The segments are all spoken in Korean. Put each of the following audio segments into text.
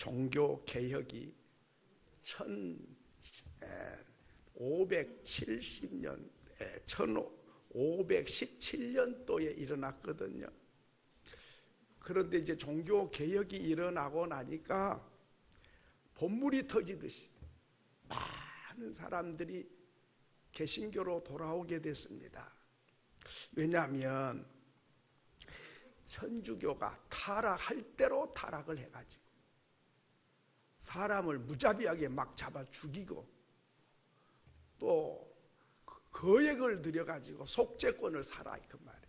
종교 개혁이 1570년, 1517년도에 일어났거든요. 그런데 이제 종교 개혁이 일어나고 나니까 본물이 터지듯이 많은 사람들이 개신교로 돌아오게 됐습니다. 왜냐하면 천주교가 타락할 대로 타락을 해가지고 사람을 무자비하게 막 잡아 죽이고 또 거액을 들여가지고 속죄권을 사라 그 말이에요.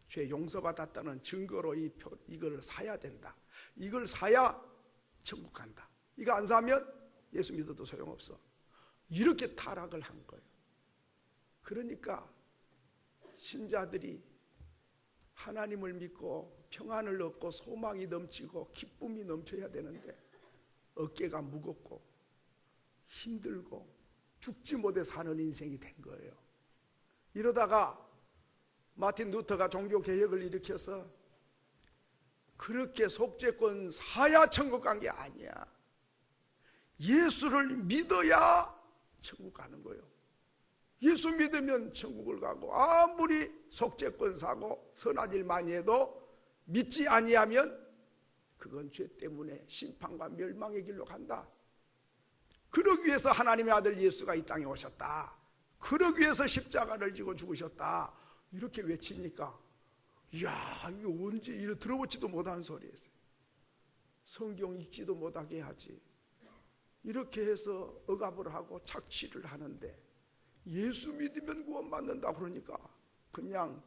죄 용서받았다는 증거로 이걸 사야 된다. 이걸 사야 천국 간다. 이거 안 사면 예수 믿어도 소용없어. 이렇게 타락을 한 거예요. 그러니까 신자들이 하나님을 믿고 평안을 얻고 소망이 넘치고 기쁨이 넘쳐야 되는데 어깨가 무겁고 힘들고 죽지 못해 사는 인생이 된 거예요. 이러다가 마틴 루터가 종교개혁을 일으켜서 그렇게 속죄권 사야 천국 간 게 아니야. 예수를 믿어야 천국 가는 거예요. 예수 믿으면 천국을 가고 아무리 속죄권 사고 선한 일 많이 해도 믿지 아니하면 그건 죄 때문에 심판과 멸망의 길로 간다. 그러기 위해서 하나님의 아들 예수가 이 땅에 오셨다. 그러기 위해서 십자가를 지고 죽으셨다. 이렇게 외치니까 이야 이게 언제 이래 들어보지도 못한 소리였어요. 성경 읽지도 못하게 하지. 이렇게 해서 억압을 하고 착취를 하는데 예수 믿으면 구원받는다 그러니까 그냥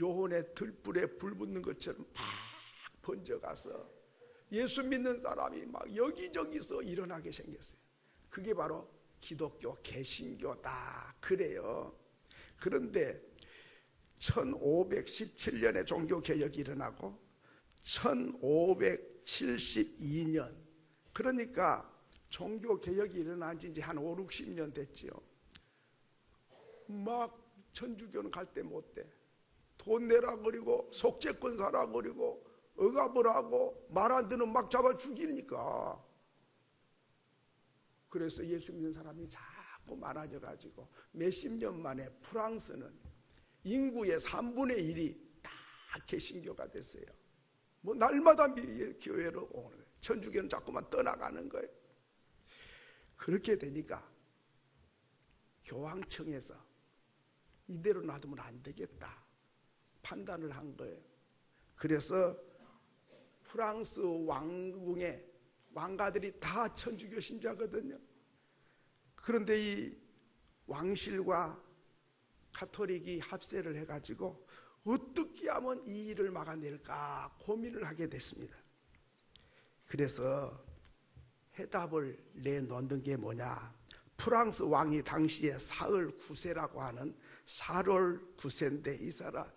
요혼의 들불에 불 붙는 것처럼 막 번져가서 예수 믿는 사람이 막 여기저기서 일어나게 생겼어요. 그게 바로 기독교 개신교다 그래요. 그런데 1517년에 종교개혁이 일어나고 1572년 그러니까 종교개혁이 일어난 지 이제 한 5, 60년 됐지요. 막 천주교는 갈 데 못 돼. 돈 내라 그리고 속죄권 사라 그리고 억압을 하고 말 안 듣는 막 잡아 죽이니까. 그래서 예수 믿는 사람이 자꾸 많아져 가지고 몇십 년 만에 프랑스는 인구의 3분의 1이 다 개신교가 됐어요. 뭐 날마다 교회로 오는 거예요. 천주교는 자꾸만 떠나가는 거예요. 그렇게 되니까 교황청에서 이대로 놔두면 안 되겠다 판단을 한 거예요. 그래서 프랑스 왕궁의 왕가들이 다 천주교 신자거든요. 그런데 이 왕실과 가톨릭이 합세를 해가지고 어떻게 하면 이 일을 막아낼까 고민을 하게 됐습니다. 그래서 해답을 내놓는 게 뭐냐. 프랑스 왕이 당시에 사흘 9세라고 하는 샤를 9세인데 이 사람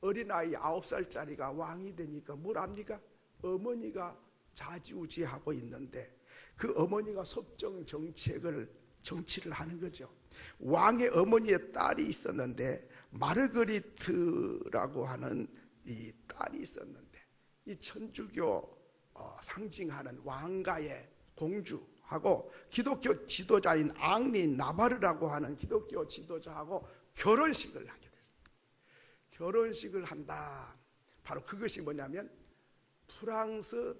어린아이 9살짜리가 왕이 되니까 뭘 압니까? 어머니가 좌지우지하고 있는데 그 어머니가 섭정 정치를 하는 거죠. 왕의 어머니의 딸이 있었는데 마르거리트라고 하는 이 딸이 있었는데 이 천주교 상징하는 왕가의 공주하고 기독교 지도자인 앙리 나바르라고 하는 기독교 지도자하고 결혼식을 하게 됐습니다. 결혼식을 한다. 바로 그것이 뭐냐면 프랑스에서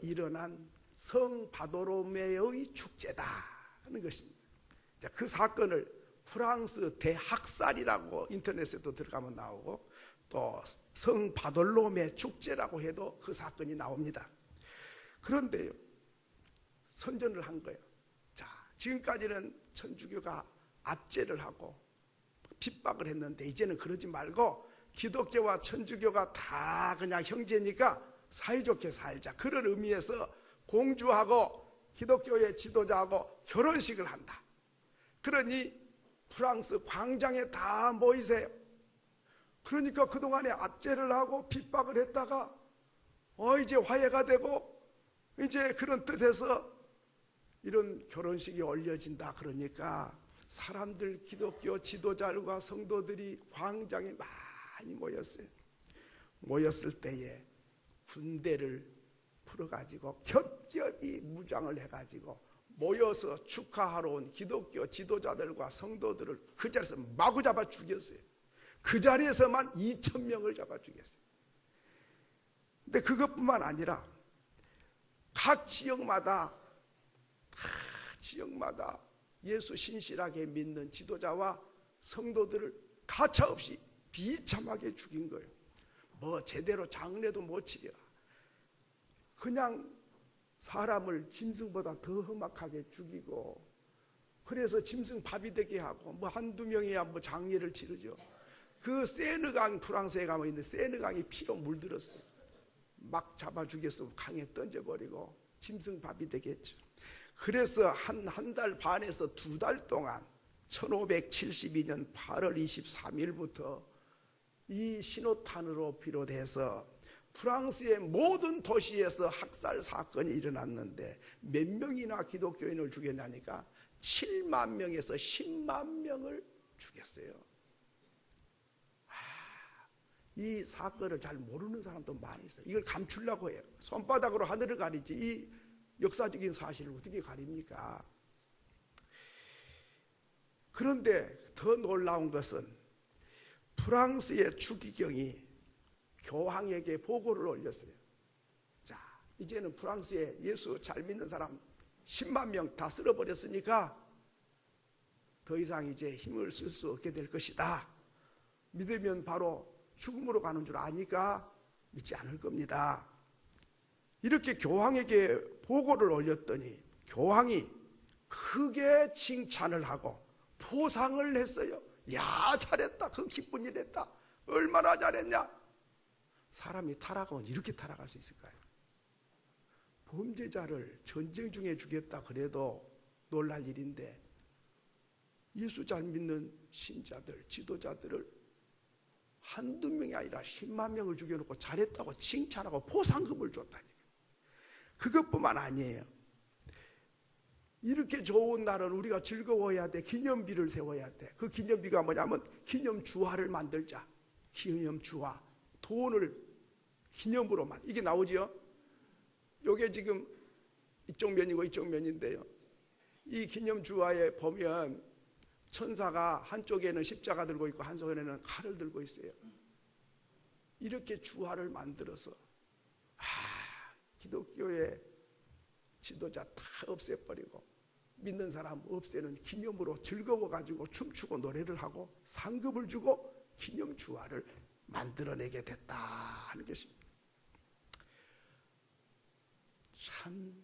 일어난 성 바도로메의 축제다는 것입니다. 그 사건을 프랑스 대학살이라고 인터넷에도 들어가면 나오고 또 성 바돌로메 축제라고 해도 그 사건이 나옵니다. 그런데요, 선전을 한 거예요. 자, 지금까지는 천주교가 압제를 하고 핍박을 했는데 이제는 그러지 말고 기독교와 천주교가 다 그냥 형제니까 사이좋게 살자. 그런 의미에서 공주하고 기독교의 지도자하고 결혼식을 한다. 그러니 프랑스 광장에 다 모이세요. 그러니까 그동안에 압제를 하고 핍박을 했다가 이제 화해가 되고 이제 그런 뜻에서 이런 결혼식이 올려진다. 그러니까 사람들 기독교 지도자들과 성도들이 광장에 많이 모였어요. 모였을 때에 군대를 풀어가지고 겹겹이 무장을 해가지고 모여서 축하하러 온 기독교 지도자들과 성도들을 그 자리에서 마구 잡아 죽였어요. 그 자리에서만 2,000명을 잡아 죽였어요. 근데 그것뿐만 아니라 각 지역마다 예수 신실하게 믿는 지도자와 성도들을 가차없이 비참하게 죽인 거예요. 뭐 제대로 장례도 못 치려. 그냥 사람을 짐승보다 더 험악하게 죽이고, 그래서 짐승 밥이 되게 하고, 뭐 한두 명이야 뭐 장례를 치르죠. 그 세느강, 프랑스에 가면 있는데 세느강이 피로 물들었어요. 막 잡아 죽였으면 강에 던져버리고 짐승 밥이 되겠죠. 그래서 한 달 반에서 2달 동안 1572년 8월 23일부터 이 신호탄으로 비롯해서 프랑스의 모든 도시에서 학살 사건이 일어났는데 몇 명이나 기독교인을 죽였냐니까 7만 명에서 10만 명을 죽였어요. 이 사건을 잘 모르는 사람도 많이 있어요. 이걸 감추려고 해요. 손바닥으로 하늘을 가리지 이 역사적인 사실을 어떻게 가립니까? 그런데 더 놀라운 것은 프랑스의 추기경이 교황에게 보고를 올렸어요. 자, 이제는 프랑스에 예수 잘 믿는 사람 10만 명 다 쓸어버렸으니까 더 이상 이제 힘을 쓸 수 없게 될 것이다. 믿으면 바로 죽음으로 가는 줄 아니까 믿지 않을 겁니다. 이렇게 교황에게 보고를 올렸더니 교황이 크게 칭찬을 하고 포상을 했어요. 야, 잘했다. 그 기쁜 일 했다. 얼마나 잘했냐. 사람이 타락하면 이렇게 타락할 수 있을까요? 범죄자를 전쟁 중에 죽였다 그래도 놀랄 일인데 예수 잘 믿는 신자들, 지도자들을 한두 명이 아니라 10만 명을 죽여놓고 잘했다고 칭찬하고 포상금을 줬다니까요. 그것뿐만 아니에요. 이렇게 좋은 날은 우리가 즐거워해야 돼. 기념비를 세워야 돼. 그 기념비가 뭐냐면 기념주화를 만들자. 기념주화. 돈을 기념으로만. 이게 나오지요? 요게 지금 이쪽 면이고 이쪽 면인데요. 이 기념주화에 보면 천사가 한쪽에는 십자가 들고 있고 한쪽에는 칼을 들고 있어요. 이렇게 주화를 만들어서 기독교의 지도자 다 없애버리고 믿는 사람 없애는 기념으로 즐거워가지고 춤추고 노래를 하고 상급을 주고 기념주화를 만들어내게 됐다 하는 것입니다. 참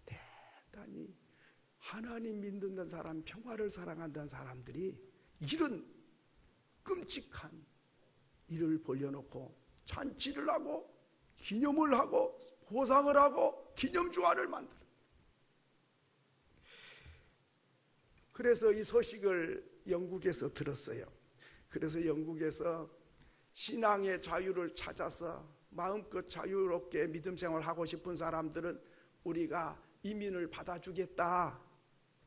대단히 하나님 믿는 사람, 평화를 사랑한다는 사람들이 이런 끔찍한 일을 벌려놓고 잔치를 하고 기념을 하고 보상을 하고 기념주화를 만들어. 그래서 이 소식을 영국에서 들었어요. 그래서 영국에서 신앙의 자유를 찾아서 마음껏 자유롭게 믿음 생활하고 싶은 사람들은 우리가 이민을 받아주겠다.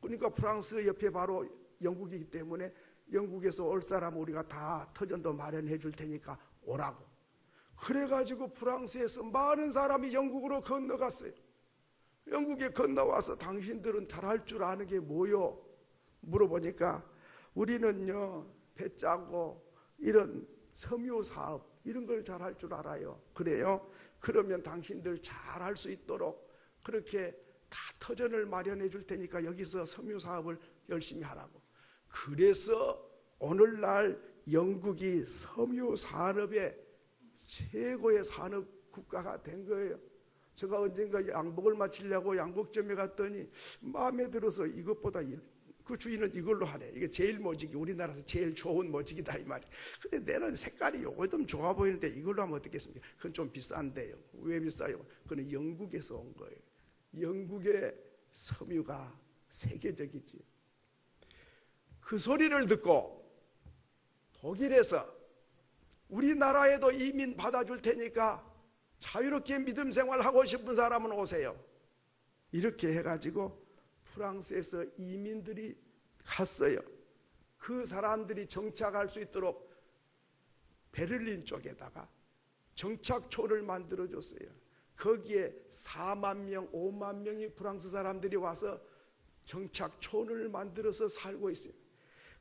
그러니까 프랑스 옆에 바로 영국이기 때문에 영국에서 올 사람 우리가 다 터전도 마련해 줄 테니까 오라고. 그래가지고 프랑스에서 많은 사람이 영국으로 건너갔어요. 영국에 건너와서 당신들은 잘할 줄 아는 게 뭐요? 물어보니까 우리는요 배 짜고 이런 섬유사업 이런 걸 잘할 줄 알아요. 그래요? 그러면 당신들 잘할 수 있도록 그렇게 다 터전을 마련해 줄 테니까 여기서 섬유사업을 열심히 하라고. 그래서 오늘날 영국이 섬유산업의 최고의 산업 국가가 된 거예요. 제가 언젠가 양복을 맞추려고 양복점에 갔더니 마음에 들어서 이것보다 그 주인은 이걸로 하래. 이게 제일 모직이 우리나라에서 제일 좋은 모직이다 이 말이에요. 근데 내는 색깔이 요거 좀 좋아 보이는데 이걸로 하면 어떻겠습니까? 그건 좀 비싼데요. 왜 비싸요? 그건 영국에서 온 거예요. 영국의 섬유가 세계적이지. 그 소리를 듣고 독일에서 우리나라에도 이민 받아줄 테니까 자유롭게 믿음 생활하고 싶은 사람은 오세요. 이렇게 해가지고 프랑스에서 이민들이 갔어요. 그 사람들이 정착할 수 있도록 베를린 쪽에다가 정착초를 만들어줬어요. 거기에 4만 명, 5만 명이 프랑스 사람들이 와서 정착촌을 만들어서 살고 있어요.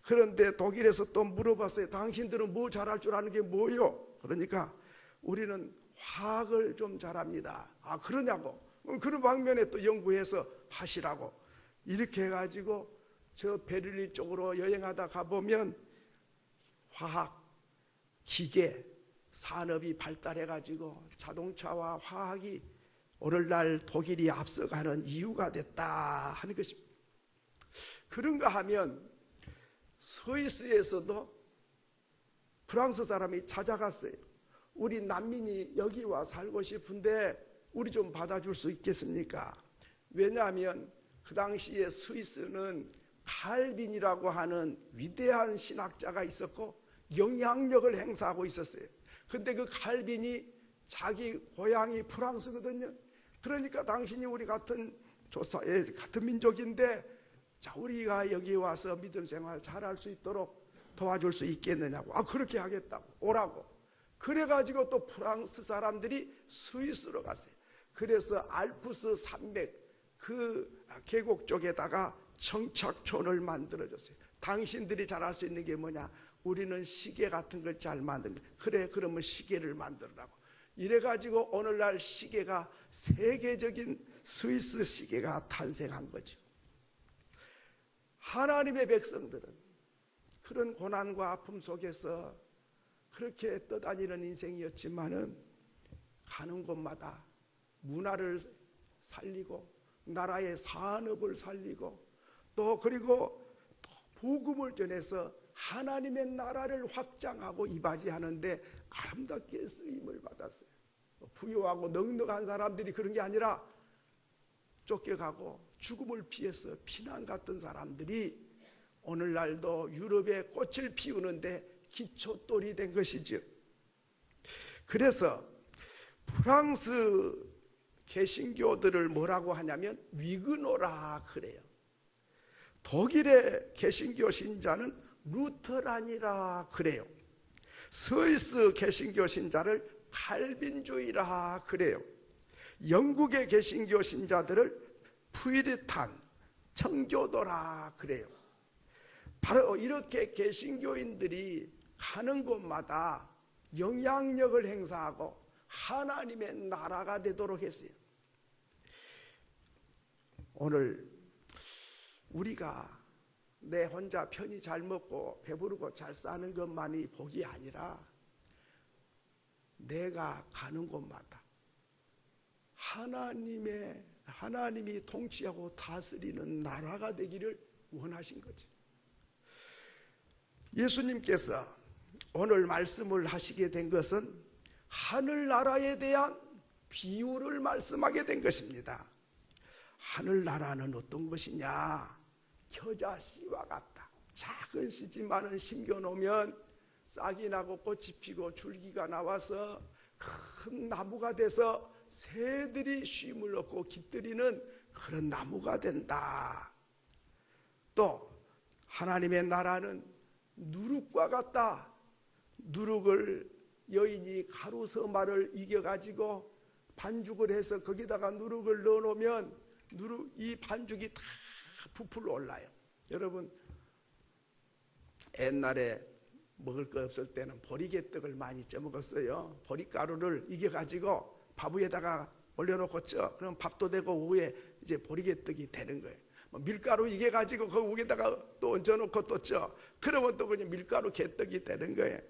그런데 독일에서 또 물어봤어요. 당신들은 뭐 잘할 줄 아는 게 뭐요? 그러니까 우리는 화학을 좀 잘합니다. 아, 그러냐고. 그런 방면에 또 연구해서 하시라고. 이렇게 해가지고 저 베를린 쪽으로 여행하다 가보면 화학, 기계, 산업이 발달해가지고 자동차와 화학이 오늘날 독일이 앞서가는 이유가 됐다 하는 것입니다. 그런가 하면 스위스에서도 프랑스 사람이 찾아갔어요. 우리 난민이 여기 와 살고 싶은데 우리 좀 받아줄 수 있겠습니까? 왜냐하면 그 당시에 스위스는 칼빈이라고 하는 위대한 신학자가 있었고 영향력을 행사하고 있었어요. 근데 그 칼빈이 자기 고향이 프랑스거든요. 그러니까 당신이 우리 같은 조사에 같은 민족인데 자, 우리가 여기 와서 믿음 생활 잘할 수 있도록 도와줄 수 있겠느냐고. 아, 그렇게 하겠다고. 오라고. 그래가지고 또 프랑스 사람들이 스위스로 갔어요. 그래서 알프스 산맥 그 계곡 쪽에다가 정착촌을 만들어줬어요. 당신들이 잘할 수 있는 게 뭐냐? 우리는 시계 같은 걸 잘 만든다. 그래, 그러면 시계를 만들라고. 이래가지고 오늘날 시계가 세계적인 스위스 시계가 탄생한 거죠. 하나님의 백성들은 그런 고난과 아픔 속에서 그렇게 떠다니는 인생이었지만은 가는 곳마다 문화를 살리고 나라의 산업을 살리고 또 그리고 또 복음을 전해서 하나님의 나라를 확장하고 이바지하는데 아름답게 쓰임을 받았어요. 부유하고 넉넉한 사람들이 그런 게 아니라 쫓겨가고 죽음을 피해서 피난 갔던 사람들이 오늘날도 유럽의 꽃을 피우는데 기초돌이 된 것이죠. 그래서 프랑스 개신교들을 뭐라고 하냐면 위그노라 그래요. 독일의 개신교 신자는 루터란이라 그래요. 스위스 개신교 신자를 칼빈주의라 그래요. 영국의 개신교 신자들을 푸리탄, 청교도라 그래요. 바로 이렇게 개신교인들이 가는 곳마다 영향력을 행사하고 하나님의 나라가 되도록 했어요. 오늘 우리가 내 혼자 편히 잘 먹고 배부르고 잘 사는 것만이 복이 아니라 내가 가는 곳마다 하나님이 통치하고 다스리는 나라가 되기를 원하신 거죠. 예수님께서 오늘 말씀을 하시게 된 것은 하늘나라에 대한 비유를 말씀하게 된 것입니다. 하늘나라는 어떤 것이냐? 겨자씨와 같다. 작은 씨지만은 심겨놓으면 싹이 나고 꽃이 피고 줄기가 나와서 큰 나무가 돼서 새들이 쉼을 얻고 깃들이는 그런 나무가 된다. 또 하나님의 나라는 누룩과 같다. 누룩을 여인이 가루서말을 이겨가지고 반죽을 해서 거기다가 누룩을 넣어놓으면 이 반죽이 다 부풀어 올라요. 여러분 옛날에 먹을 거 없을 때는 보리개떡을 많이 쪄 먹었어요. 보리가루를 이겨가지고 밥 위에다가 올려놓고 쪄. 그럼 밥도 되고 위에 이제 보리개떡이 되는 거예요. 밀가루 이겨가지고 그 위에다가 또 얹어놓고 또 쪄. 그러면 또 그냥 밀가루 개떡이 되는 거예요.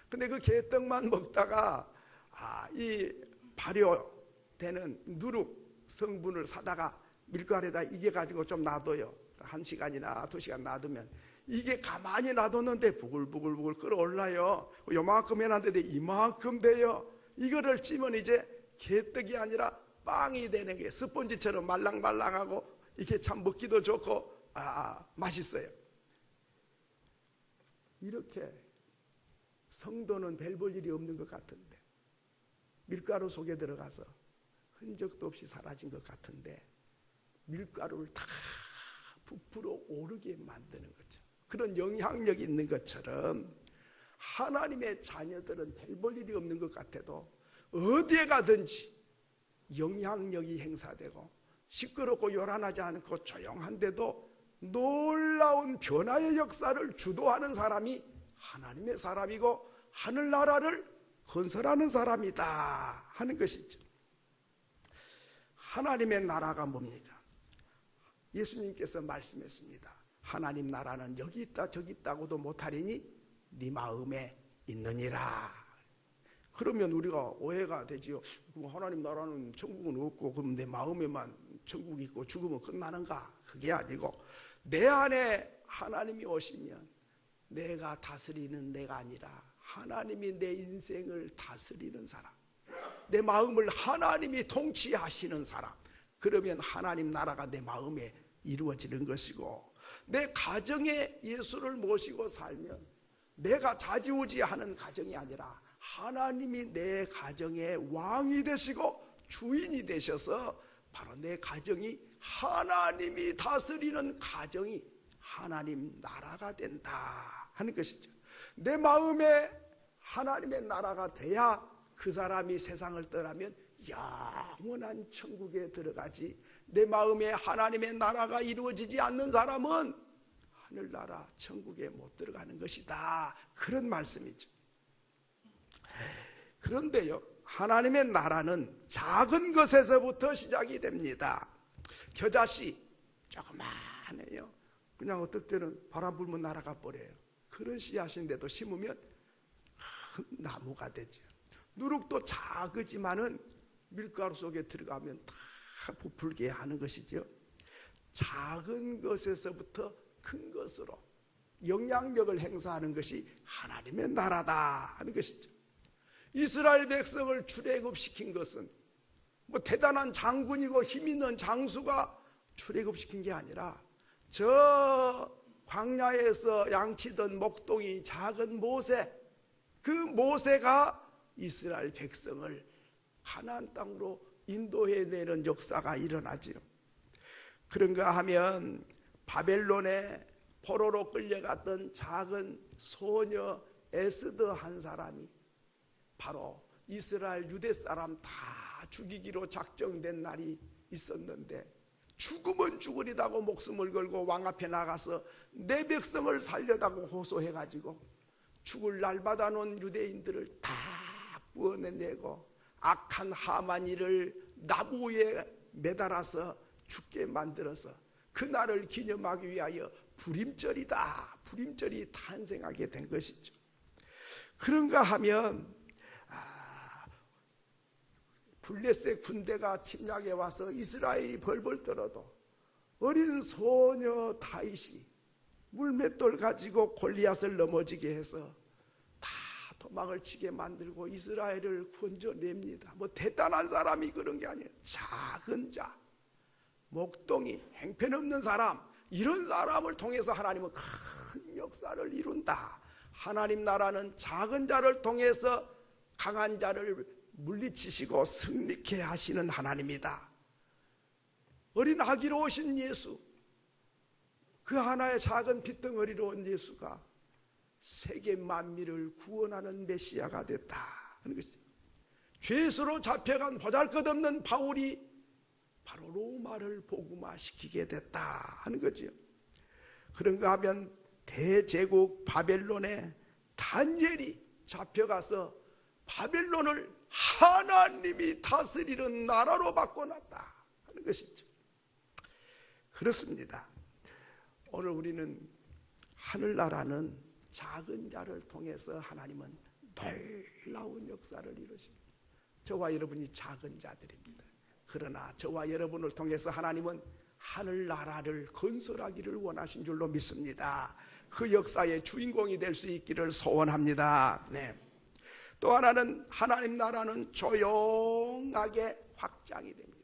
근데 그 개떡만 먹다가 이 발효되는 누룩 성분을 사다가 밀가루에다 이겨가지고 좀 놔둬요. 1시간이나 2시간 놔두면 이게 가만히 놔뒀는데 부글부글 끓어올라요. 요만큼 해놨는데 이만큼 돼요. 이거를 찌면 이제 개떡이 아니라 빵이 되는 게 스펀지처럼 말랑말랑하고 이게 참 먹기도 좋고 맛있어요. 이렇게 성도는 별 볼 일이 없는 것 같은데 밀가루 속에 들어가서 흔적도 없이 사라진 것 같은데 밀가루를 다 부풀어 오르게 만드는 거죠. 그런 영향력이 있는 것처럼 하나님의 자녀들은 별 볼 일이 없는 것 같아도 어디에 가든지 영향력이 행사되고 시끄럽고 요란하지 않고 조용한데도 놀라운 변화의 역사를 주도하는 사람이 하나님의 사람이고 하늘나라를 건설하는 사람이다 하는 것이죠. 하나님의 나라가 뭡니까? 예수님께서 말씀했습니다. 하나님 나라는 여기 있다 저기 있다고도 못하리니 네 마음에 있느니라. 그러면 우리가 오해가 되지요. 하나님 나라는 천국은 없고 그럼 내 마음에만 천국이 있고 죽으면 끝나는가? 그게 아니고 내 안에 하나님이 오시면 내가 다스리는 내가 아니라 하나님이 내 인생을 다스리는 사람, 내 마음을 하나님이 통치하시는 사람, 그러면 하나님 나라가 내 마음에 이루어지는 것이고, 내 가정에 예수를 모시고 살면 내가 좌지우지하는 가정이 아니라 하나님이 내 가정의 왕이 되시고 주인이 되셔서 바로 내 가정이 하나님이 다스리는 가정이 하나님 나라가 된다 하는 것이죠. 내 마음에 하나님의 나라가 돼야 그 사람이 세상을 떠나면 영원한 천국에 들어가지, 내 마음에 하나님의 나라가 이루어지지 않는 사람은 하늘나라 천국에 못 들어가는 것이다, 그런 말씀이죠. 그런데요, 하나님의 나라는 작은 것에서부터 시작이 됩니다. 겨자씨 조그만해요. 그냥 어떨 때는 바람 불면 날아가 버려요. 그런 씨앗인데도 심으면 큰 나무가 되죠. 누룩도 작지만은 밀가루 속에 들어가면 다 부풀게 하는 것이죠. 작은 것에서부터 큰 것으로 영향력을 행사하는 것이 하나님의 나라다 하는 것이죠. 이스라엘 백성을 출애굽시킨 것은 뭐 대단한 장군이고 힘 있는 장수가 출애굽시킨 게 아니라 저 광야에서 양치던 목동이 작은 모세, 그 모세가 이스라엘 백성을 가나안 땅으로 인도해내는 역사가 일어나지요. 그런가 하면 바벨론에 포로로 끌려갔던 작은 소녀 에스더 한 사람이 바로 이스라엘 유대 사람 다 죽이기로 작정된 날이 있었는데, 죽으면 죽으리다고 목숨을 걸고 왕 앞에 나가서 내 백성을 살려다고 호소해가지고 죽을 날 받아놓은 유대인들을 다 구원해내고 악한 하만이를 나무 위에 매달아서 죽게 만들어서 그날을 기념하기 위하여 부림절이다, 부림절이 탄생하게 된 것이죠. 그런가 하면 블레셋 군대가 침략해 와서 이스라엘이 벌벌 떨어도 어린 소녀 다윗이 물맷돌 가지고 골리앗을 넘어지게 해서 다 도망을 치게 만들고 이스라엘을 건져냅니다. 뭐 대단한 사람이 그런 게 아니에요. 작은 자, 목동이, 행편없는 사람, 이런 사람을 통해서 하나님은 큰 역사를 이룬다. 하나님 나라는 작은 자를 통해서 강한 자를 물리치시고 승리케 하시는 하나님이다. 어린 아기로 오신 예수, 그 하나의 작은 핏덩어리로 온 예수가 세계 만민을 구원하는 메시아가 됐다 하는 것이죠. 죄수로 잡혀간 보잘것없는 바울이 바로 로마를 복음화시키게 됐다 하는 거지요. 그런가 하면 대제국 바벨론에 다니엘이 잡혀가서 바벨론을 하나님이 다스리는 나라로 바꿔놨다 하는 것이죠. 그렇습니다. 오늘 우리는 하늘나라는 작은 자를 통해서 하나님은 놀라운 역사를 이루십니다. 저와 여러분이 작은 자들입니다. 그러나 저와 여러분을 통해서 하나님은 하늘나라를 건설하기를 원하신 줄로 믿습니다. 그 역사의 주인공이 될 수 있기를 소원합니다. 네. 또 하나는 하나님 나라는 조용하게 확장이 됩니다.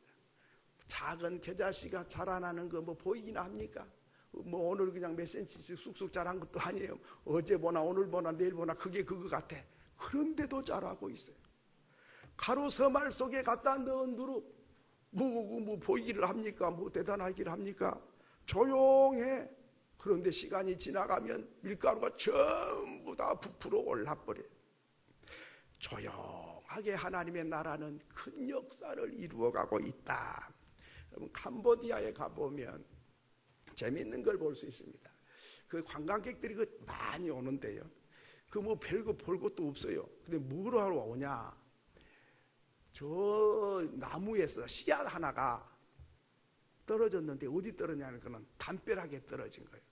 작은 겨자씨가 자라나는 거 뭐 보이기나 합니까? 뭐 오늘 그냥 몇 센치씩 쑥쑥 자란 것도 아니에요. 어제 보나 오늘 보나 내일 보나 그게 그거 같아. 그런데도 자라고 있어요. 가루 서말 속에 갖다 넣은 누룩 뭐 보이기를 합니까? 뭐 대단하기를 합니까? 조용해. 그런데 시간이 지나가면 밀가루가 전부 다 부풀어 올라버려요. 조용한 악의 하나님의 나라는 큰 역사를 이루어가고 있다. 여러분, 캄보디아에 가보면 재미있는 걸 볼 수 있습니다. 그 관광객들이 많이 오는데요, 그 뭐 별거 볼 것도 없어요. 근데 뭐로 하러 오냐, 저 나무에서 씨앗 하나가 떨어졌는데 어디 떨어졌냐는 거는 담벼락에 떨어진 거예요.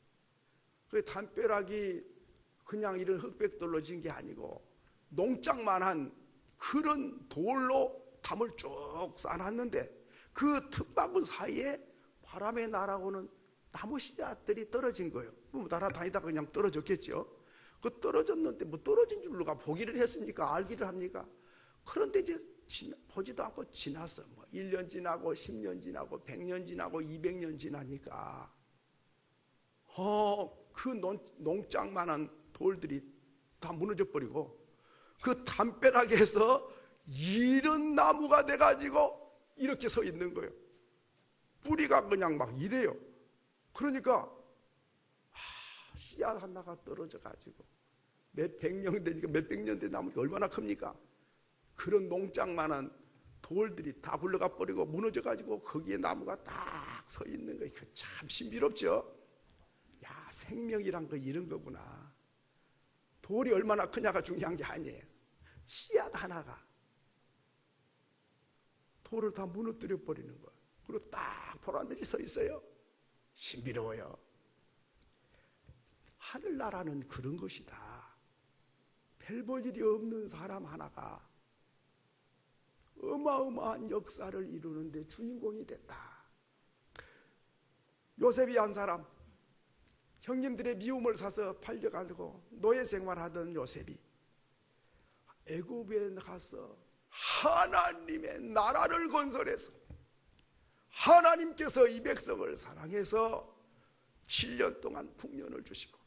그 담벼락이 그냥 이런 흑백돌로 진 게 아니고 농장만한 그런 돌로 담을 쭉 쌓아놨는데 그 틈바구 사이에 바람에 날아오는 나무 씨앗들이 떨어진 거예요. 뭐 날아다니다가 그냥 떨어졌겠죠. 그 떨어졌는데 뭐 떨어진 줄로가 보기를 했습니까? 알기를 합니까? 그런데 이제 보지도 않고 지났어. 뭐 1년 지나고 10년 지나고 100년 지나고 200년 지나니까 그 농장만한 돌들이 다 무너져 버리고 그 담벼락에서 이런 나무가 돼가지고 이렇게 서 있는 거예요. 뿌리가 그냥 막 이래요. 그러니까 씨앗 하나가 떨어져 가지고 몇백 년 되니까 몇백 년 된 나무가 얼마나 큽니까? 그런 농장만한 돌들이 다 굴러가 버리고 무너져 가지고 거기에 나무가 딱 서 있는 거예요. 참 신비롭죠? 야, 생명이란 거 이런 거구나. 돌이 얼마나 크냐가 중요한 게 아니에요. 씨앗 하나가 돌을 다 무너뜨려 버리는 거예요. 그리고 딱 보란들이 서 있어요. 신비로워요. 하늘나라는 그런 것이다. 별 볼 일이 없는 사람 하나가 어마어마한 역사를 이루는데 주인공이 됐다. 요셉이 한 사람, 형님들의 미움을 사서 팔려가지고 노예 생활하던 요셉이 애굽에 가서 하나님의 나라를 건설해서 하나님께서 이 백성을 사랑해서 7년 동안 풍년을 주시고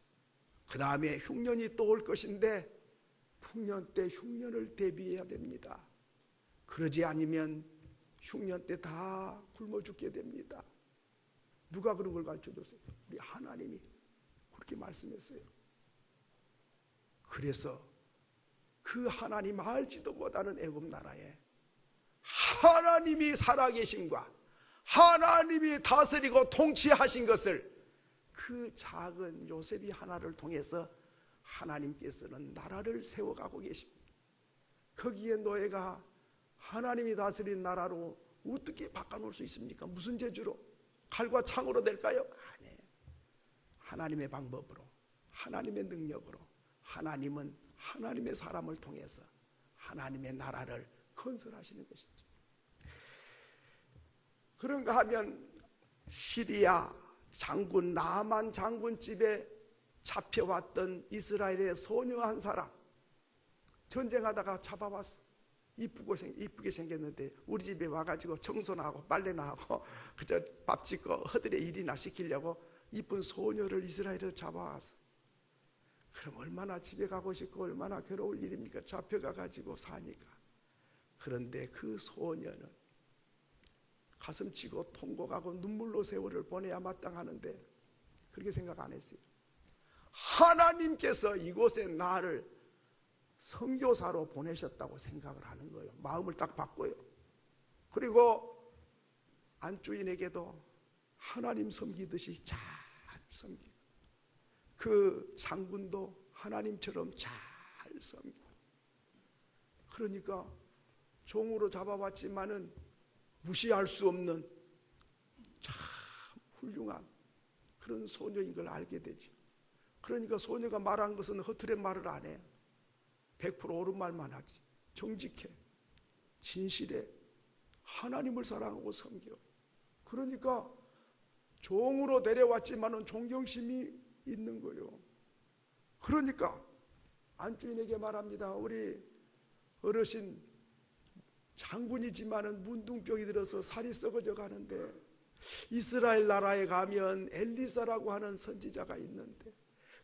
그 다음에 흉년이 또 올 것인데 풍년 때 흉년을 대비해야 됩니다. 그러지 않으면 흉년 때 다 굶어 죽게 됩니다. 누가 그런 걸 가르쳐줬어요? 우리 하나님이 그렇게 말씀했어요. 그래서 그 하나님 알지도 못하는 애굽 나라에 하나님이 살아계심과 하나님이 다스리고 통치하신 것을 그 작은 요셉이 하나를 통해서 하나님께서는 나라를 세워가고 계십니다. 거기에 노예가 하나님이 다스린 나라로 어떻게 바꿔놓을 수 있습니까? 무슨 재주로? 칼과 창으로 될까요? 아니에요. 하나님의 방법으로, 하나님의 능력으로, 하나님은 하나님의 사람을 통해서 하나님의 나라를 건설하시는 것이죠. 그런가 하면 시리아 장군 나만 장군 집에 잡혀왔던 이스라엘의 소녀 한 사람, 전쟁하다가 잡아왔어. 이쁘게 생겼는데 우리 집에 와가지고 청소나 하고 빨래나 하고 그저 밥 짓고 허들의 일이나 시키려고 이쁜 소녀를 이스라엘을 잡아왔어. 그럼 얼마나 집에 가고 싶고 얼마나 괴로울 일입니까? 잡혀가가지고 사니까. 그런데 그 소녀는 가슴치고 통곡하고 눈물로 세월을 보내야 마땅하는데 그렇게 생각 안 했어요. 하나님께서 이곳에 나를 선교사로 보내셨다고 생각을 하는 거예요. 마음을 딱 바꿔요. 그리고 안주인에게도 하나님 섬기듯이 잘 섬기고 그 장군도 하나님처럼 잘 섬기고, 그러니까 종으로 잡아왔지만은 무시할 수 없는 참 훌륭한 그런 소녀인 걸 알게 되죠. 그러니까 소녀가 말한 것은 허투루 말을 안 해요. 100% 옳은 말만 하지. 정직해, 진실해, 하나님을 사랑하고 섬겨. 그러니까 종으로 데려왔지만은 존경심이 있는 거예요. 그러니까 안주인에게 말합니다. 우리 어르신 장군이지만은 문둥병이 들어서 살이 썩어져 가는데 이스라엘 나라에 가면 엘리사라고 하는 선지자가 있는데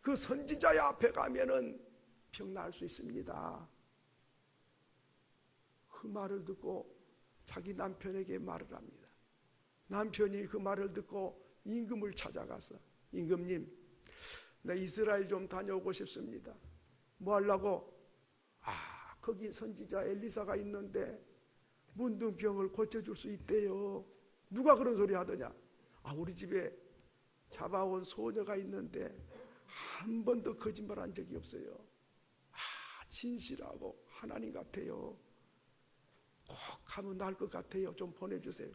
그 선지자의 앞에 가면은 병 나을 수 있습니다. 그 말을 듣고 자기 남편에게 말을 합니다. 남편이 그 말을 듣고 임금을 찾아가서, 임금님, 나 이스라엘 좀 다녀오고 싶습니다. 뭐 하려고? 거기 선지자 엘리사가 있는데 문둥병을 고쳐줄 수 있대요. 누가 그런 소리 하더냐? 우리 집에 잡아온 소녀가 있는데 한 번도 거짓말한 적이 없어요. 진실하고 하나님 같아요. 꼭 가면 나을 것 같아요. 좀 보내주세요.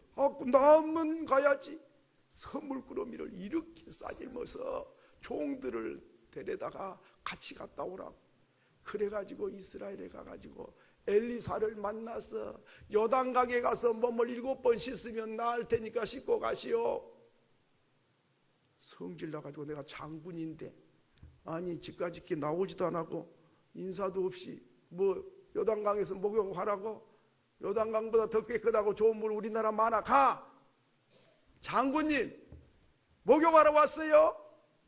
나면 가야지. 선물꾸러미를 이렇게 싸질면서 종들을 데려다가 같이 갔다 오라고. 그래가지고 이스라엘에 가가지고 엘리사를 만나서 요단강에 가서 몸을 7번 씻으면 나을 테니까 씻고 가시오. 성질 나가지고 내가 장군인데 집까지 이렇게 나오지도 안 하고 인사도 없이 요단강에서 목욕하라고? 요단강보다 더 깨끗하고 좋은 물 우리나라 많아. 가! 장군님 목욕하러 왔어요?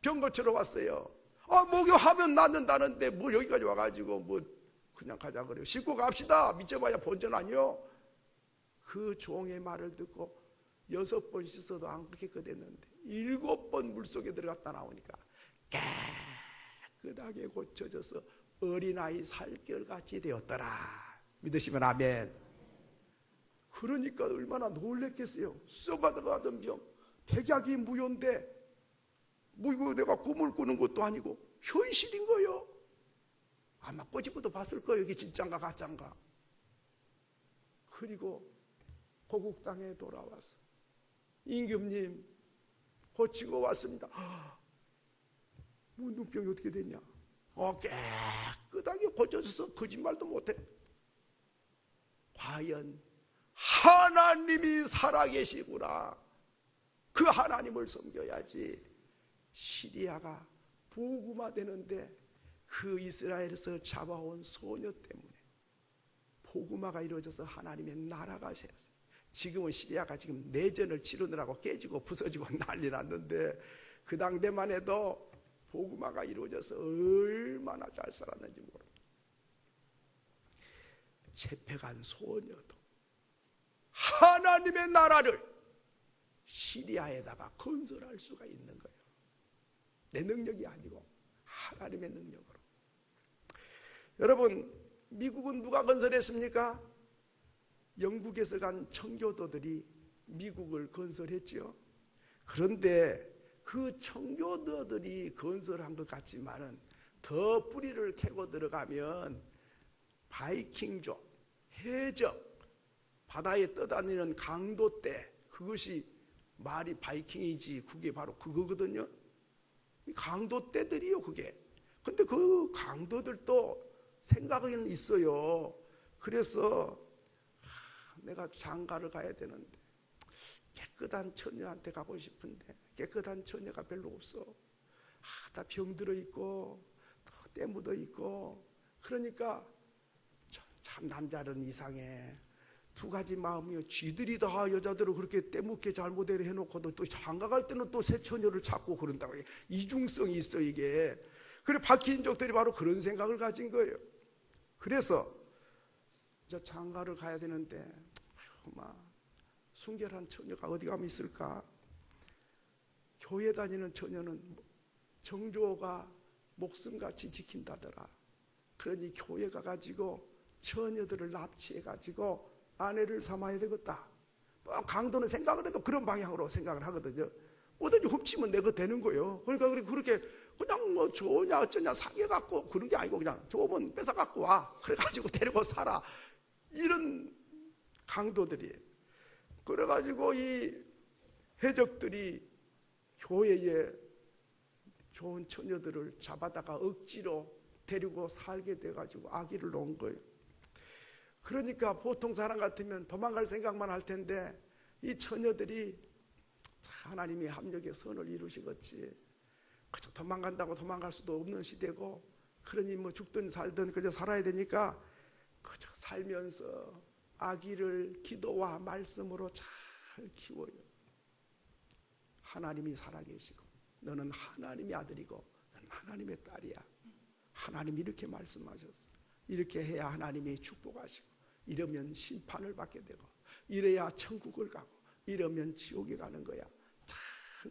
병 고치러 왔어요. 목욕하면 낫는다는데 뭘 여기까지 와가지고 그냥 가자 그래요. 씻고 갑시다. 믿어봐야 본전 아니요. 그 종의 말을 듣고 6번 씻어도 안 깨끗했는데 7번 물속에 들어갔다 나오니까 깨끗하게 고쳐져서 어린아이 살결같이 되었더라. 믿으시면 아멘. 그러니까 얼마나 놀랬겠어요. 썩어가던 병, 백약이 무효인데 이거 내가 꿈을 꾸는 것도 아니고 현실인 거예요. 아마 꼬집어도 봤을 거예요. 이게 진짠가 가짠가. 그리고 고국 땅에 돌아와서 임금님 고치고 왔습니다. 문둥병이 어떻게 됐냐? 깨끗하게 고쳐져서 거짓말도 못해. 과연 하나님이 살아계시구나. 그 하나님을 섬겨야지. 시리아가 복음화되는데 그 이스라엘에서 잡아온 소녀 때문에 복음화가 이루어져서 하나님의 나라가 세웠어요. 지금은 시리아가 지금 내전을 치르느라고 깨지고 부서지고 난리 났는데 그 당대만 해도 복음화가 이루어져서 얼마나 잘 살았는지 모릅니다. 잡혀간 소녀도 하나님의 나라를 시리아에다가 건설할 수가 있는 거예요. 내 능력이 아니고 하나님의 능력으로. 여러분, 미국은 누가 건설했습니까? 영국에서 간 청교도들이 미국을 건설했죠. 그런데 그 청교도들이 건설한 것 같지만은 더 뿌리를 캐고 들어가면 바이킹족, 해적, 바다에 떠다니는 강도 때 그것이 말이 바이킹이지 그게 바로 그거거든요. 강도 때들이요 그게. 근데 그 강도들도 생각은 있어요. 그래서 내가 장가를 가야 되는데 깨끗한 처녀한테 가고 싶은데 깨끗한 처녀가 별로 없어. 다 병들어 있고 때 묻어 있고. 그러니까 참 남자는 이상해. 두 가지 마음이요. 쥐들이 다 여자들을 그렇게 때묻게 잘못을 해놓고도 또 장가갈 때는 또 새 처녀를 찾고 그런다고. 이중성이 있어 이게. 그래 바퀴인족들이 바로 그런 생각을 가진 거예요. 그래서 이제 장가를 가야 되는데 순결한 처녀가 어디 가면 있을까? 교회 다니는 처녀는 정조가 목숨같이 지킨다더라. 그러니 교회 가가지고 처녀들을 납치해가지고 아내를 삼아야 되겠다. 또 강도는 생각을 해도 그런 방향으로 생각을 하거든요. 뭐든지 훔치면 내가 되는 거예요. 그러니까 그렇게 그냥 좋으냐 어쩌냐 사귀어갖고 그런 게 아니고 그냥 좋으면 뺏어갖고 와. 그래가지고 데리고 살아. 이런 강도들이. 그래가지고 이 해적들이 교회에 좋은 처녀들을 잡아다가 억지로 데리고 살게 돼가지고 아기를 낳은 거예요. 그러니까 보통 사람 같으면 도망갈 생각만 할 텐데 이 처녀들이 하나님이 합력의 선을 이루시겠지. 그저 도망간다고 도망갈 수도 없는 시대고 그러니 죽든 살든 그저 살아야 되니까 그저 살면서 아기를 기도와 말씀으로 잘 키워요. 하나님이 살아계시고 너는 하나님의 아들이고 너는 하나님의 딸이야. 하나님이 이렇게 말씀하셨어. 이렇게 해야 하나님이 축복하시고 이러면 심판을 받게 되고 이래야 천국을 가고 이러면 지옥에 가는 거야. 잘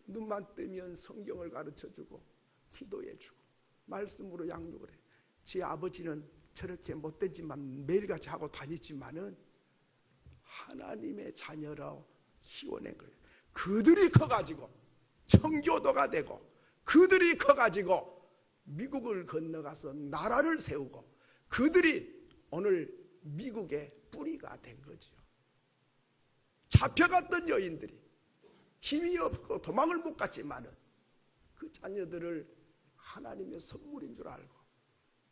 눈만 뜨면 성경을 가르쳐주고 기도해주고 말씀으로 양육을 해. 제 아버지는 저렇게 못된 짓만 매일같이 하고 다녔지만은 하나님의 자녀로 키워낸 거예요. 그들이 커가지고 청교도가 되고, 그들이 커가지고 미국을 건너가서 나라를 세우고, 그들이 오늘 미국의 뿌리가 된 거죠. 잡혀갔던 여인들이 힘이 없고 도망을 못 갔지만은 그 자녀들을 하나님의 선물인 줄 알고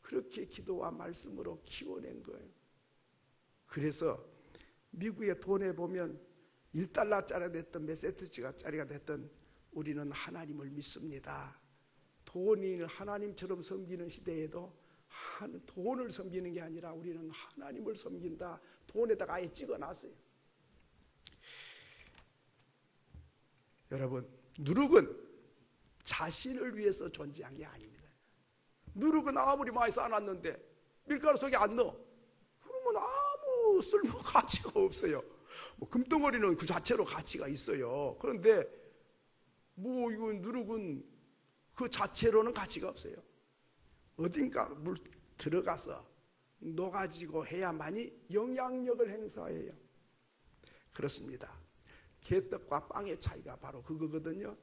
그렇게 기도와 말씀으로 키워낸 거예요. 그래서 미국의 돈에 보면 1달러짜리가 됐든 몇 센트짜리가 됐든 우리는 하나님을 믿습니다. 돈이 하나님처럼 섬기는 시대에도 돈을 섬기는 게 아니라 우리는 하나님을 섬긴다. 돈에다가 아예 찍어놨어요. 여러분, 누룩은 자신을 위해서 존재한 게 아닙니다. 누룩은 아무리 많이 쌓아놨는데 밀가루 속에 안 넣어. 그러면 아무 쓸모 가치가 없어요. 뭐 금덩어리는 그 자체로 가치가 있어요. 그런데 뭐 이건 누룩은 그 자체로는 가치가 없어요. 어딘가 물 들어가서 녹아지고 해야만이 영향력을 행사해요. 그렇습니다. 개떡과 빵의 차이가 바로 그거거든요.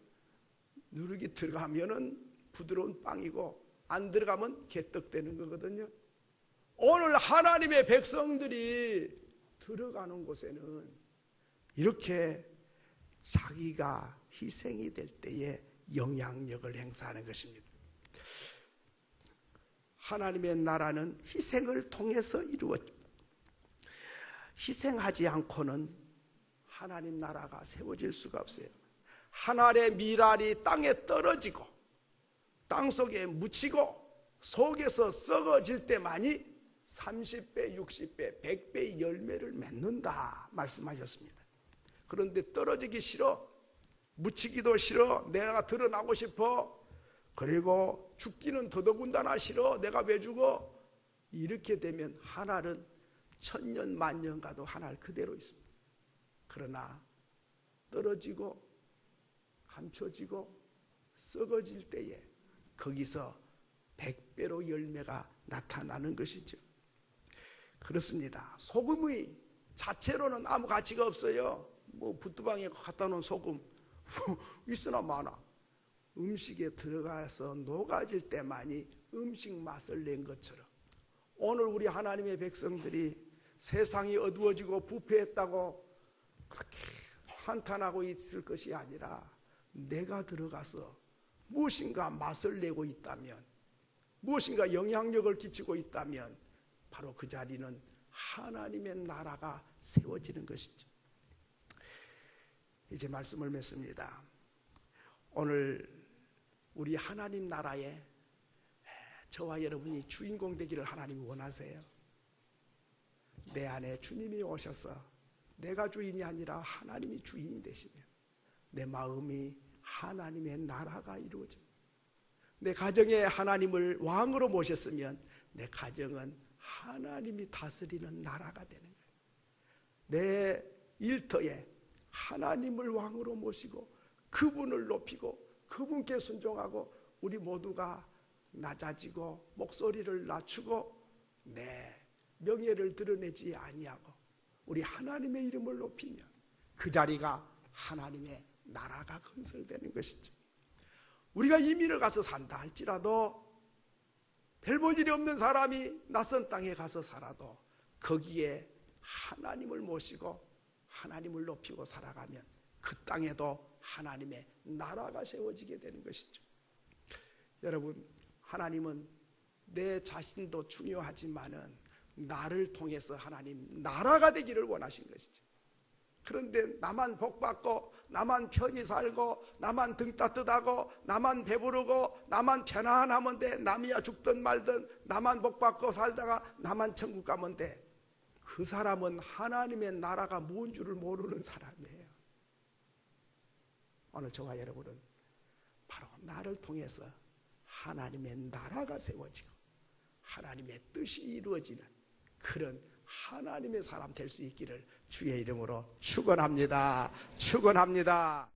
누룩이 들어가면은 부드러운 빵이고 안 들어가면 개떡 되는 거거든요. 오늘 하나님의 백성들이 들어가는 곳에는 이렇게 자기가 희생이 될 때에 영향력을 행사하는 것입니다. 하나님의 나라는 희생을 통해서 이루어집니다. 희생하지 않고는 하나님 나라가 세워질 수가 없어요. 한 알의 밀알이 땅에 떨어지고 땅 속에 묻히고 속에서 썩어질 때만이 30배, 60배, 100배의 열매를 맺는다 말씀하셨습니다. 그런데 떨어지기 싫어, 묻히기도 싫어, 내가 드러나고 싶어, 그리고 죽기는 더더군다나 싫어, 내가 왜 죽어? 이렇게 되면 한 알은 천년 만년 가도 한 알 그대로 있습니다. 그러나 떨어지고 감춰지고 썩어질 때에 거기서 100배로 열매가 나타나는 것이죠. 그렇습니다. 소금이 자체로는 아무 가치가 없어요. 뭐 붓두방에 갖다 놓은 소금 있으나 마나 음식에 들어가서 녹아질 때만이 음식 맛을 낸 것처럼 오늘 우리 하나님의 백성들이 세상이 어두워지고 부패했다고 그렇게 한탄하고 있을 것이 아니라 내가 들어가서 무엇인가 맛을 내고 있다면, 무엇인가 영향력을 끼치고 있다면 바로 그 자리는 하나님의 나라가 세워지는 것이죠. 이제 말씀을 맺습니다. 오늘 우리 하나님 나라에 저와 여러분이 주인공 되기를 하나님이 원하세요. 내 안에 주님이 오셔서 내가 주인이 아니라 하나님이 주인이 되시면 내 마음이 하나님의 나라가 이루어집니다. 내 가정에 하나님을 왕으로 모셨으면 내 가정은 하나님이 다스리는 나라가 되는 거예요. 내 일터에 하나님을 왕으로 모시고 그분을 높이고 그분께 순종하고 우리 모두가 낮아지고 목소리를 낮추고 내 명예를 드러내지 아니하고 우리 하나님의 이름을 높이면 그 자리가 하나님의 나라가 건설되는 것이죠. 우리가 이민을 가서 산다 할지라도 별 볼 일이 없는 사람이 낯선 땅에 가서 살아도 거기에 하나님을 모시고 하나님을 높이고 살아가면 그 땅에도 하나님의 나라가 세워지게 되는 것이죠. 여러분, 하나님은 내 자신도 중요하지만은 나를 통해서 하나님 나라가 되기를 원하신 것이죠. 그런데 나만 복받고 나만 편히 살고 나만 등 따뜻하고 나만 배부르고 나만 편안하면 돼, 남이야 죽든 말든 나만 복받고 살다가 나만 천국 가면 돼, 그 사람은 하나님의 나라가 뭔 줄을 모르는 사람이에요. 오늘 저와 여러분은 바로 나를 통해서 하나님의 나라가 세워지고 하나님의 뜻이 이루어지는 그런 하나님의 사람 될 수 있기를 주의 이름으로 축원합니다. 축원합니다.